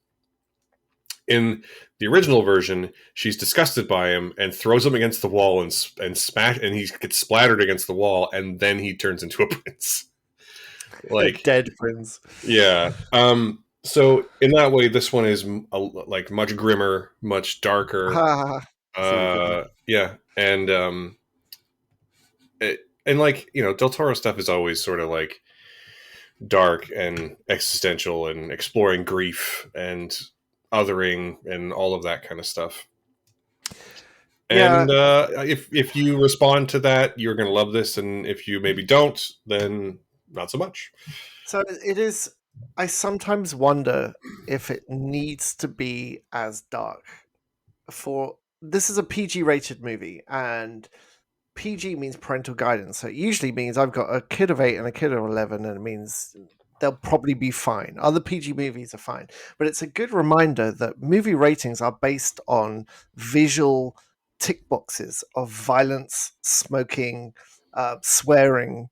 In the original version, she's disgusted by him and throws him against the wall and smash, and he gets splattered against the wall, and then he turns into a prince. Like, Dead friends. yeah. So in that way, this one is like much grimmer, much darker. Ah, see what you did there. Yeah, and like Del Toro stuff is always sort of like dark and existential and exploring grief and othering and all of that kind of stuff. Yeah. And if you respond to that, you're going to love this, and if you maybe don't, then not so much. So it is. I sometimes wonder if it needs to be as dark. For this is a PG rated movie, and PG means parental guidance. So it usually means I've got a kid of 8 and a kid of 11, and it means they'll probably be fine. Other PG movies are fine. But it's a good reminder that movie ratings are based on visual tick boxes of violence, smoking, swearing.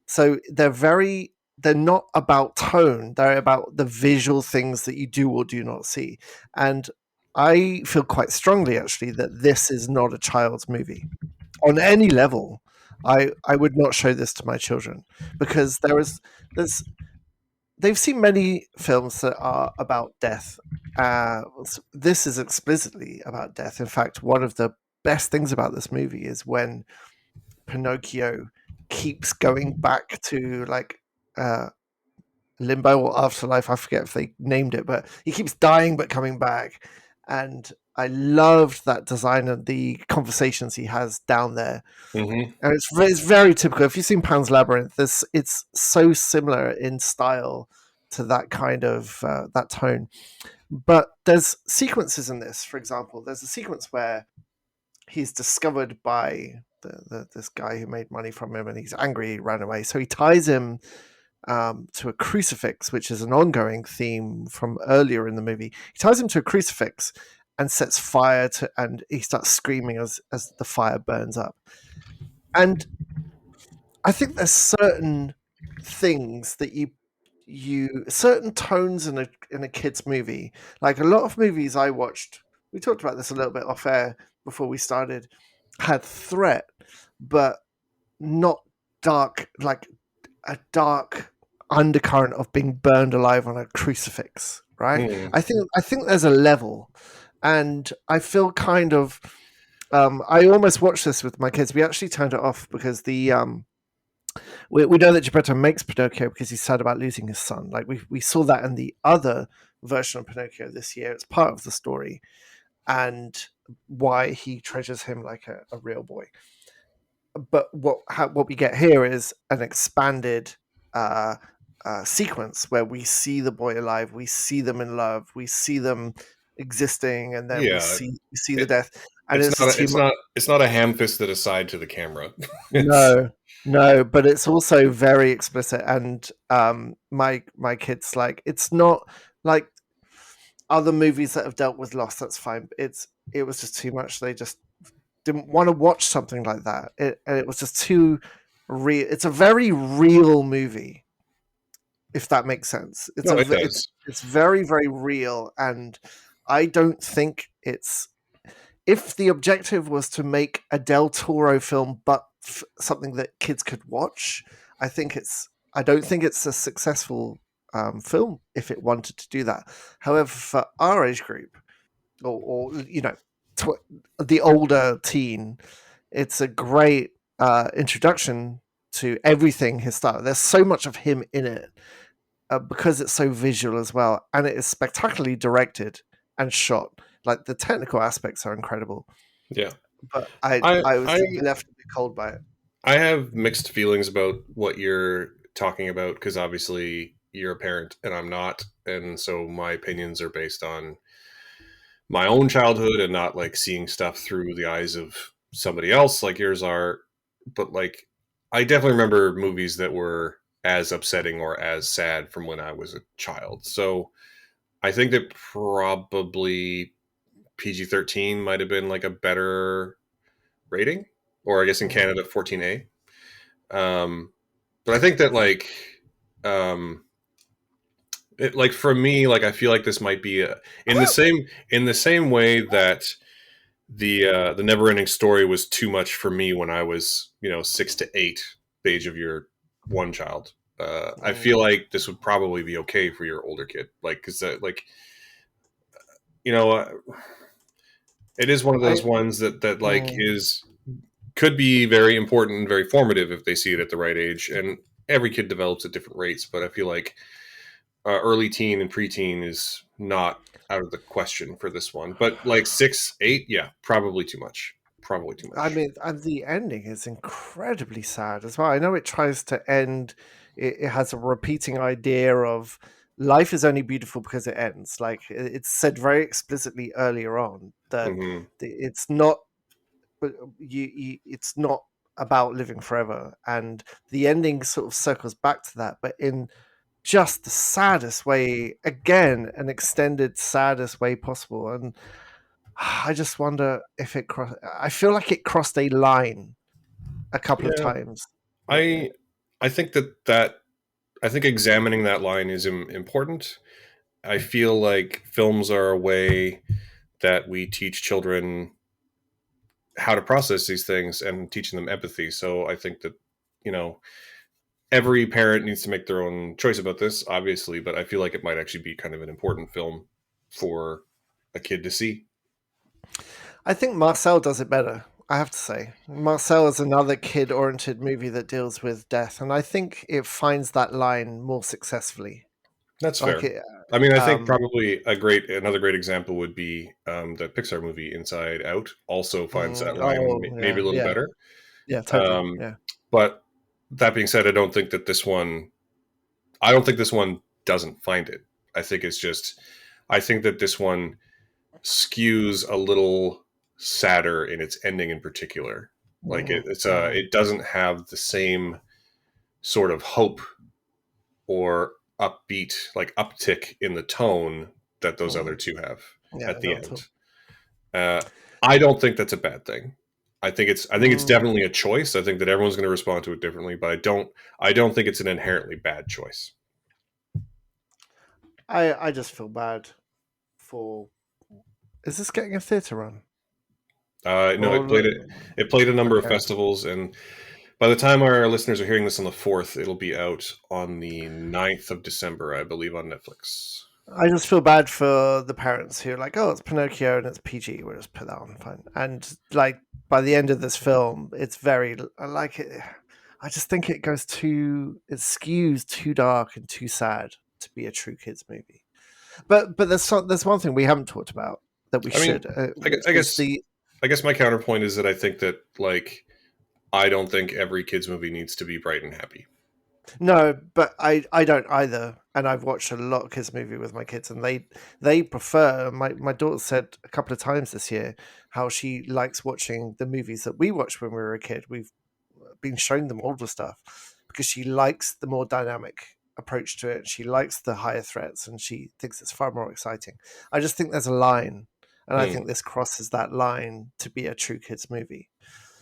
So they're not about tone, they're about the visual things that you do or do not see. And I feel quite strongly actually that this is not a child's movie on any level. I would not show this to my children because there's they've seen many films that are about death. This is explicitly about death. In fact, one of the best things about this movie is when Pinocchio keeps going back to like uh, limbo or afterlife. I forget if they named it, but he keeps dying but coming back. And I loved that design and the conversations he has down there. Mm-hmm. And it's very typical. If you've seen Pan's Labyrinth, it's so similar in style to that kind of that tone. But there's sequences in this. For example, there's a sequence where he's discovered by this guy who made money from him, and he's angry. He ran away, so he ties him to a crucifix, which is an ongoing theme from earlier in the movie. He ties him to a crucifix and sets fire to, and he starts screaming as the fire burns up. And I think there's certain things that you certain tones in a kid's movie. Like a lot of movies I watched, we talked about this a little bit off air before we started, had threat, but not dark, like a dark undercurrent of being burned alive on a crucifix, right? Mm. I think there's a level, and I feel kind of. I almost watched this with my kids. We actually turned it off because we know that Geppetto makes Pinocchio because he's sad about losing his son. Like we saw that in the other version of Pinocchio this year. It's part of the story and why he treasures him like a real boy. But what we get here is an expanded uh, sequence where we see the boy alive, we see them in love, we see them existing, and then we Yeah, see the it, death, and it's just too much. it's not a ham-fisted aside to the camera. It's No, no, but it's also very explicit, and my kids like it's not like other movies that have dealt with loss. That's fine. It was just too much. They just didn't want to watch something like that. It was just too real. It's a very real movie, if that makes sense. no, it does. It's very very real, and I don't think it's if the objective was to make a Del Toro film, but something that kids could watch, I don't think it's a successful film if it wanted to do that. However, for our age group, or the older teen, it's a great introduction to everything his style. There's so much of him in it because it's so visual as well, and it is spectacularly directed and shot. Like the technical aspects are incredible, Yeah. but I I I was I left a bit cold by it. I have mixed feelings about what you're talking about because obviously you're a parent and I'm not, and so my opinions are based on my own childhood and not like seeing stuff through the eyes of somebody else like yours are. But like, I definitely remember movies that were as upsetting or as sad from when I was a child. So I think that probably PG-13 might have been like a better rating, or I guess in Mm. Canada 14A. Um, but I think that um, like for me, like I feel like this might be in the same way that the never ending story was too much for me when I was 6 to 8, the age of your one child. I Mm. feel like this would probably be okay for your older kid, like because like you know uh, it is one of I those ones that like mm. is could be very important and very formative if they see it at the right age, and every kid develops at different rates. But I feel like early teen and preteen is not out of the question for this one. But like 6, 8, yeah, probably too much. Probably too I much. mean, and the ending is incredibly sad as well. I know it tries to end. It has a repeating idea of life is only beautiful because it ends. Like it's said very explicitly earlier on that Hmm. it's not. But it's not about living forever, and the ending sort of circles back to that, but in just the saddest way. Again, an extended saddest way possible, and I just wonder if it crossed. I feel like it crossed a line a couple of Yeah, times. But I I think that I think examining that line is important. I feel like films are a way that we teach children how to process these things and teaching them empathy. So I think that you know every parent needs to make their own choice about this, obviously, but I feel like it might actually be kind of an important film for a kid to see. I think Marcel does it better. I have to say, Marcel is another kid-oriented movie that deals with death, and I think it finds that line more successfully. That's Like fair. it, I mean, I think um, probably another great example would be the Pixar movie Inside Out. Also finds that line oh maybe a yeah, little yeah, better. yeah, totally, Um, yeah. but that being said, I don't think that this one. I don't think this one doesn't find it. I think it's just. I think that this one skews a little sadder in its ending, in particular. Like Mm, mm, it doesn't have the same sort of hope or upbeat, like uptick in the tone that those other mm. two have Yeah, at the not at end. all. Uh, I don't think that's a bad thing. I think it's Mm, definitely a choice. I think that everyone's going to respond to it differently, but I don't think it's an inherently bad choice. I just feel bad for. Is this getting a theatre run? No, Or it played a number of okay, festivals, and by the time our listeners are hearing this on the 4th, it'll be out on the 9th of December, I believe, on Netflix. I just feel bad for the parents who are like, "Oh, it's Pinocchio and it's PG. We'll just put that on, fine." And like by the end of this film, it's very I like it. I just think it goes too. It skews too dark and too sad to be a true kids movie. But there's one thing we haven't talked about that we I mean, should, which I is guess the I guess my counterpoint is that I think that like I don't think every kids movie needs to be bright and happy. no, but I don't either. And I've watched a lot of kids movie with my kids, and they prefer. My daughter said a couple of times this year how she likes watching the movies that we watched when we were a kid. We've been showing them older stuff because she likes the more dynamic approach to it. She likes the higher threats, and she thinks it's far more exciting. I just think there's a line, and I Hmm. think this crosses that line to be a true kids movie.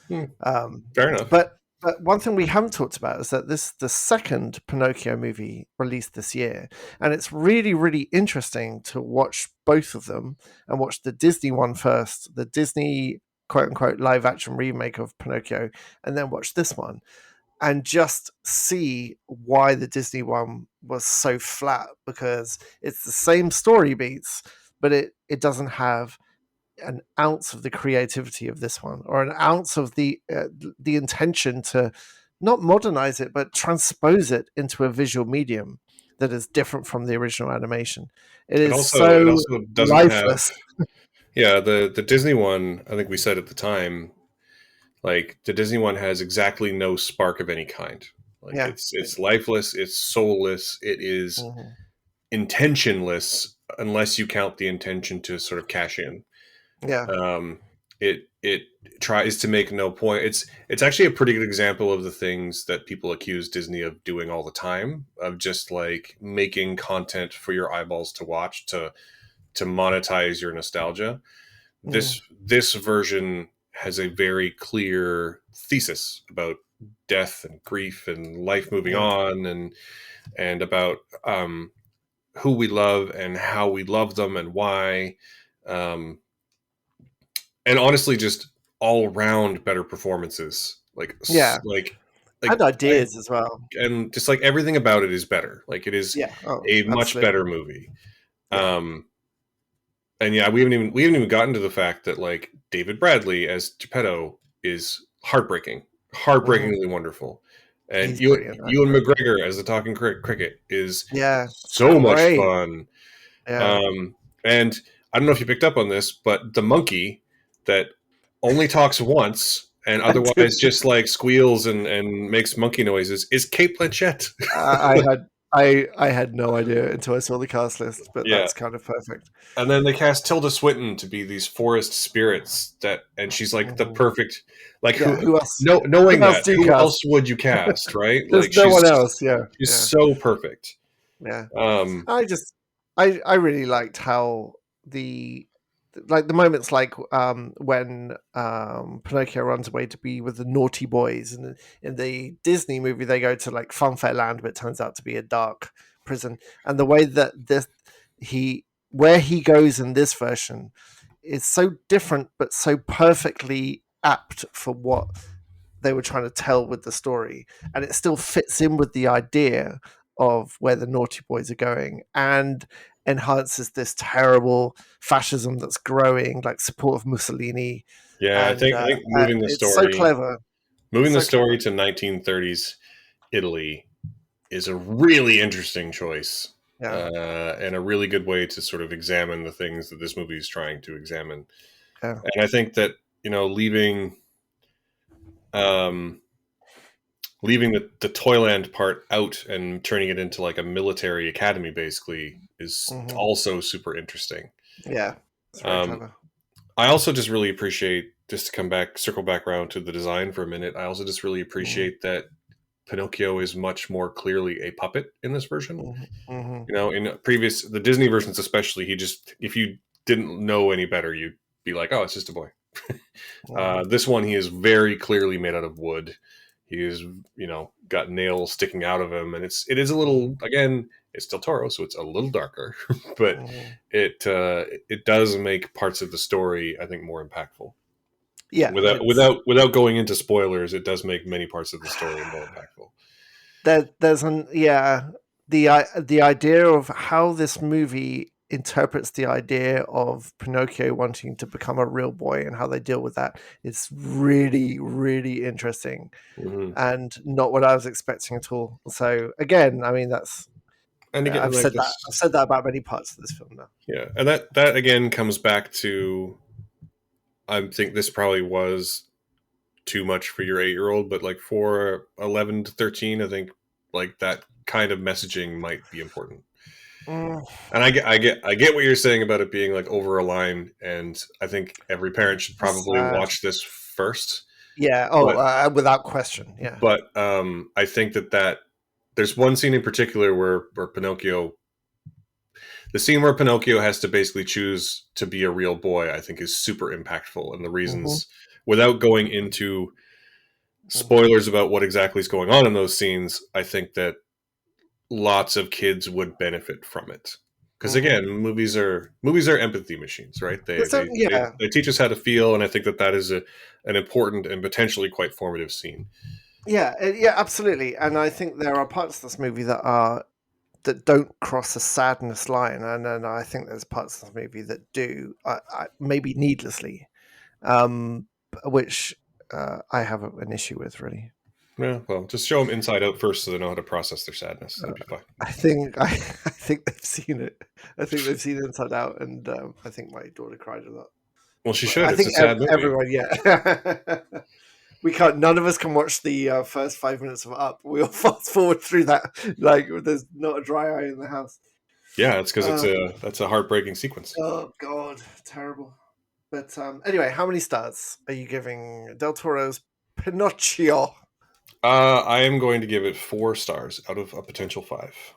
Hmm. Um, Fair enough. but But one thing we haven't talked about is that this the second Pinocchio movie released this year, and it's really, really interesting to watch both of them and watch the Disney one first, the Disney quote unquote live action remake of Pinocchio, and then watch this one and just see why the Disney one was so flat, because it's the same story beats, but it doesn't have an ounce of the creativity of this one, or an ounce of the intention to not modernize it but transpose it into a visual medium that is different from the original animation. It It is also it so also doesn't have lifeless. yeah, the Disney one, I think we said at the time, like the Disney one has exactly no spark of any kind. Like Yeah. it's lifeless, it's soulless, it is Mhm. intentionless unless you count the intention to sort of cash in. Yeah. Um, it tries to make no point. It's actually a pretty good example of the things that people accuse Disney of doing all the time, of just like making content for your eyeballs to watch to monetize your nostalgia. Mm. This version has a very clear thesis about death and grief and life moving Yeah. on, and about who we love and how we love them and why. Um, and honestly, just all around better performances. Yeah. Like And ideas as well. and just like everything about it is better. Like it is Yeah. Oh, a much absolutely. better movie. Yeah. Um, and yeah, we haven't even gotten to the fact that like David Bradley as Geppetto is Mhm. heartbreakingly wonderful, and He's brilliant Ewan actor. McGregor as the talking cricket is Yeah, it's so much great. fun. Yeah. Um, and I don't know if you picked up on this, but the monkey that only talks once and I did. otherwise just like squeals and makes monkey noises is Kate Blanchett. I had no idea until I saw the cast list, but Yeah. that's kind of perfect. And then they cast Tilda Swinton to be these forest spirits and she's like the Mhm. perfect, like Yeah, who, who else? no, knowing Who else that, do you who cast? else would you cast, right? There's Like no one else. Yeah, she's yeah, so perfect. yeah. Um, I just, I really liked how the the moments like when Pinocchio runs away to be with the naughty boys, and in the Disney movie they go to like Funfair Land, but it turns out to be a dark prison, and the way that this he where he goes in this version is so different but so perfectly apt for what they were trying to tell with the story, and it still fits in with the idea of where the naughty boys are going, and enhances this terrible fascism that's growing, like support of Mussolini, yeah, and I think it's so clever, moving the so story clever. to 1930s Italy is a really interesting choice, Yeah, and a really good way to sort of examine the things that this movie is trying to examine. yeah, And I think that um, leaving the Toyland part out and turning it into like a military academy basically is hmm, also super interesting. yeah. It's very Um, clever. I also just really appreciate, just to circle back around to the design for a minute. I also just really Hmm, appreciate that Pinocchio is much more clearly a puppet in this version. hmm, hmm, In previous the Disney versions, especially, he just, if you didn't know any better, you'd be like, "Oh, it's just a boy." hmm, This one, he is very clearly made out of wood. He is, got nails sticking out of him, and it is a little, hmm, again, it's Del Toro, so it's a little darker, but hmm. it does make parts of the story, I think, more impactful. Yeah, it's Without going into spoilers, it does make many parts of the story more impactful. there's an yeah, the idea of how this movie interprets the idea of Pinocchio wanting to become a real boy and how they deal with that is really, really interesting, Hmm. and not what I was expecting at all. So again, I mean, that's And again, like I've this, said that about many parts of this film now. yeah, and that again comes back to, I think this probably was too much for your 8-year old, but like for 11 to 13, I think like that kind of messaging might be important. Mm, And I get what you're saying about it being like over a line, and I think every parent should it's probably watch this first. yeah. Oh, But without question. Yeah. I think that there's one scene in particular where Pinocchio, the scene where Pinocchio has to basically choose to be a real boy, I think is super impactful, and the Hmm. reasons, without going into spoilers about what exactly is going on in those scenes, I think that lots of kids would benefit from it. Because again, movies are empathy machines, right? So, yeah, They teach us how to feel, and I think that is an important and potentially quite formative scene. yeah, absolutely. And I think there are parts of this movie that don't cross a sadness line, and then I think there's parts of the movie that do, maybe needlessly, which I have an issue with, really. Yeah, well, just show them Inside Out first, so they know how to process their sadness. That'd be fine. I think they've seen it. I think they've seen Inside Out, and I think my daughter cried a lot. Well, she But should. I It's think a sad movie. everyone, yeah. We can't. None of us can watch the first 5 minutes of Up. We'll fast forward through that. Like there's not a dry eye in the house. Yeah, it's because that's a heartbreaking sequence. Oh God, terrible. But anyway, how many stars are you giving Del Toro's Pinocchio? I am going to give it 4 stars out of a potential 5.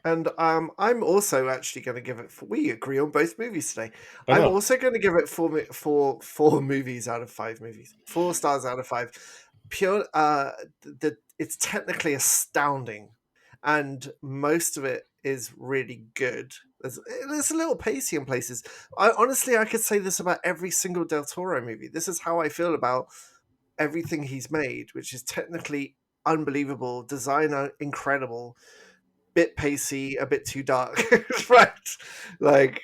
And I'm also actually going to give it. We agree on both movies today. I I'm know. also going to give it four movies out of 5 movies. 4 stars out of 5. Pure. It's technically astounding, and most of it is really good. There's a little pacey in places. I could say this about every single Del Toro movie. This is how I feel about everything he's made, which is technically unbelievable, designer incredible, bit pacey, a bit too dark, right? Like,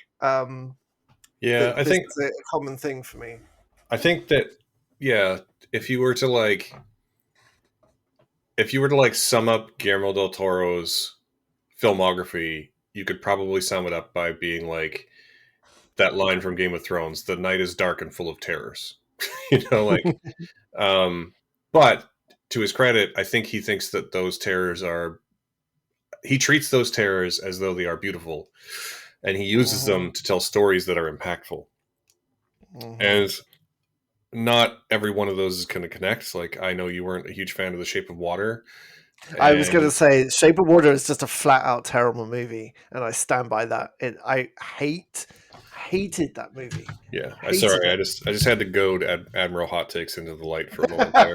Yeah, this is a common thing for me. I think that yeah, if you were to sum up Guillermo del Toro's filmography, you could probably sum it up by being like that line from Game of Thrones: "The night is dark and full of terrors." you know, like, but to his credit, I think he thinks that those terrors are. He treats those terrors as though they are beautiful, and he uses them to tell stories that are impactful. And not every one of those is going to connect. Like, I know you weren't a huge fan of The Shape of Water. I was going to say Shape of Water is just a flat out terrible movie, and I stand by that. I hated that movie. Yeah, Hated I it. just had to goad Admiral Hot Takes into the light for a moment there.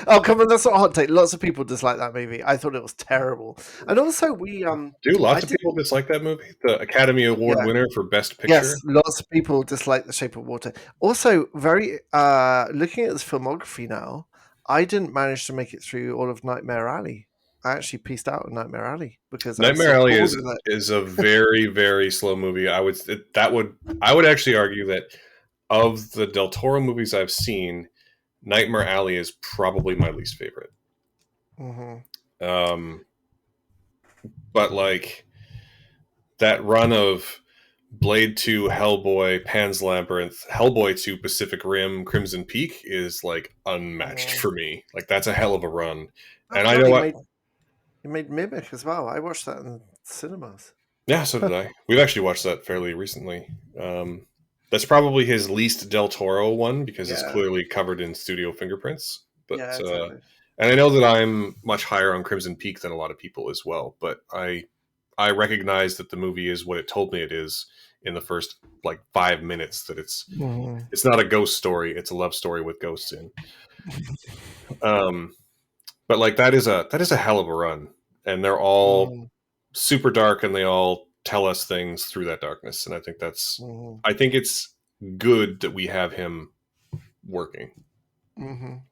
Oh, come on, that's not a hot take. Lots of people dislike that movie. I thought it was terrible. And also Lots of people dislike that movie. The Academy Award winner for Best Picture. Yes, lots of people dislike The Shape of Water. Also, very looking at this filmography now, I didn't manage to make it through all of Nightmare Alley. I actually pieced out of Nightmare Alley because Nightmare Alley is a very, very slow movie. I would actually argue that of the Del Toro movies I've seen, Nightmare Alley is probably my least favorite. But like that run of Blade 2, Hellboy, Pan's Labyrinth, Hellboy 2, Pacific Rim, Crimson Peak is like unmatched for me. Like that's a hell of a run. And I know what he made Mimic as well. I watched that in cinemas. Yeah, so did I. We've actually watched that fairly recently. That's probably his least Del Toro one because it's clearly covered in studio fingerprints. But exactly. And I know that I'm much higher on Crimson Peak than a lot of people as well. But I recognize that the movie is what it told me it is in the first like 5 minutes. That it's not a ghost story; it's a love story with ghosts in. But like that is a hell of a run, and they're all super dark, and they all tell us things through that darkness. And I think I think it's good that we have him working.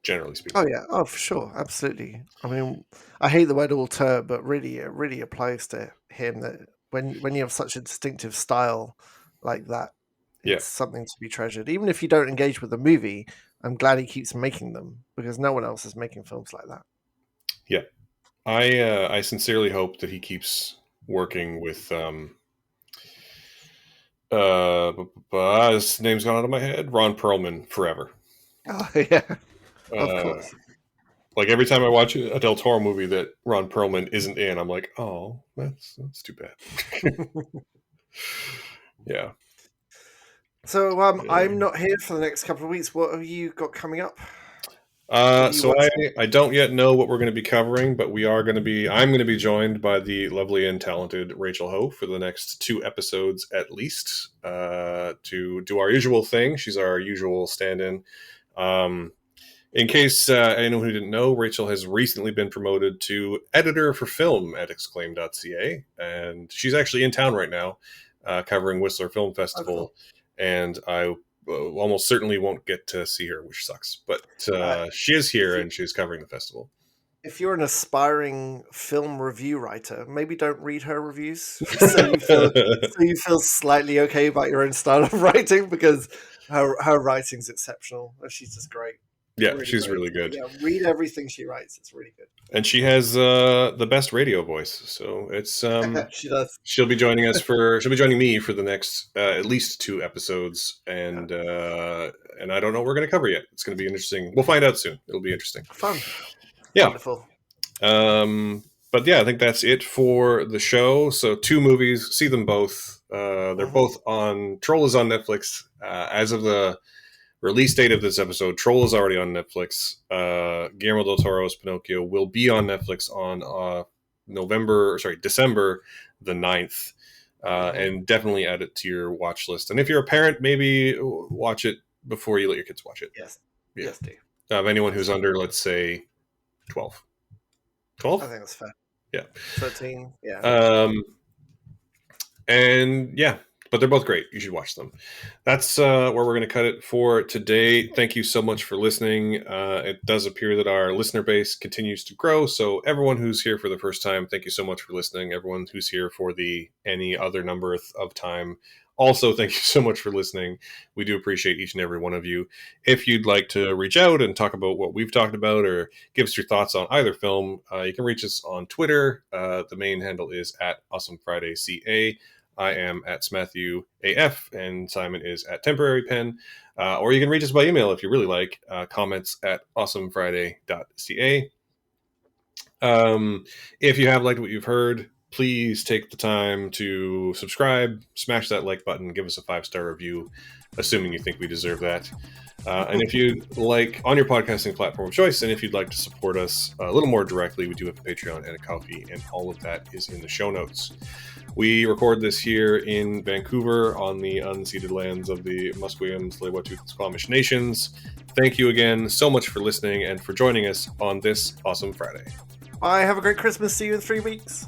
Generally speaking. Oh yeah, oh for sure, absolutely. I mean, I hate the word auteur, but really, it really applies to him. That when you have such a distinctive style like that, it's something to be treasured. Even if you don't engage with the movie, I'm glad he keeps making them because no one else is making films like that. Yeah, I sincerely hope that he keeps working with his name's gone out of my head. Ron Perlman forever. Oh yeah, of course. Like every time I watch a Del Toro movie that Ron Perlman isn't in, I'm like, oh, that's too bad. Yeah. So I'm not here for the next couple of weeks. What have you got coming up? So I don't yet know what we're going to be covering, but I'm going to be joined by the lovely and talented Rachel Ho for the next 2 episodes at least, to do our usual thing. She's our usual stand-in. In case anyone who didn't know, Rachel has recently been promoted to editor for film at exclaim.ca, and she's actually in town right now covering Whistler Film Festival, cool. and I almost certainly won't get to see her, which sucks, but she is here and she's covering the festival. If you're an aspiring film review writer, maybe don't read her reviews so you feel slightly okay about your own style of writing, because her writing's exceptional and she's just great. Yeah, really she's great. Really good. Yeah, read everything she writes. It's really good. And she has the best radio voice, so it's she does. She'll be joining me for the next at least 2 episodes, and I don't know what we're going to cover yet. It's going to be interesting. We'll find out soon. It'll be interesting. Fun. Yeah. Wonderful. But yeah, I think that's it for the show. So 2 movies, see them both. They're both on. Troll is on Netflix as of the release date of this episode. Troll is already on Netflix. Guillermo del Toro's Pinocchio will be on Netflix on December the 9th. And definitely add it to your watch list. And if you're a parent, maybe watch it before you let your kids watch it. Yes. Yeah. Yes, do. Anyone who's under, let's say, 12. 12? I think that's fair. Yeah. 13. Yeah. And yeah, but they're both great. You should watch them. That's where we're going to cut it for today. Thank you so much for listening. It does appear that our listener base continues to grow. So everyone who's here for the first time, thank you so much for listening. Everyone who's here for any other number of time, also thank you so much for listening. We do appreciate each and every one of you. If you'd like to reach out and talk about what we've talked about or give us your thoughts on either film, you can reach us on Twitter. The main handle is @AwesomeFridayCA. I am @SmatthewAF, and Simon is @TemporaryPen. Or you can reach us by email if you really like, comments@awesomefriday.ca. If you have liked what you've heard, please take the time to subscribe, smash that like button, give us a 5-star review, assuming you think we deserve that. And if you'd like, on your podcasting platform of choice, and if you'd like to support us a little more directly, we do have a Patreon and a Ko-fi, and all of that is in the show notes. We record this here in Vancouver on the unceded lands of the Musqueam, Tsleil-Waututh, and Squamish nations. Thank you again so much for listening and for joining us on this awesome Friday. Bye. Have a great Christmas. See you in 3 weeks.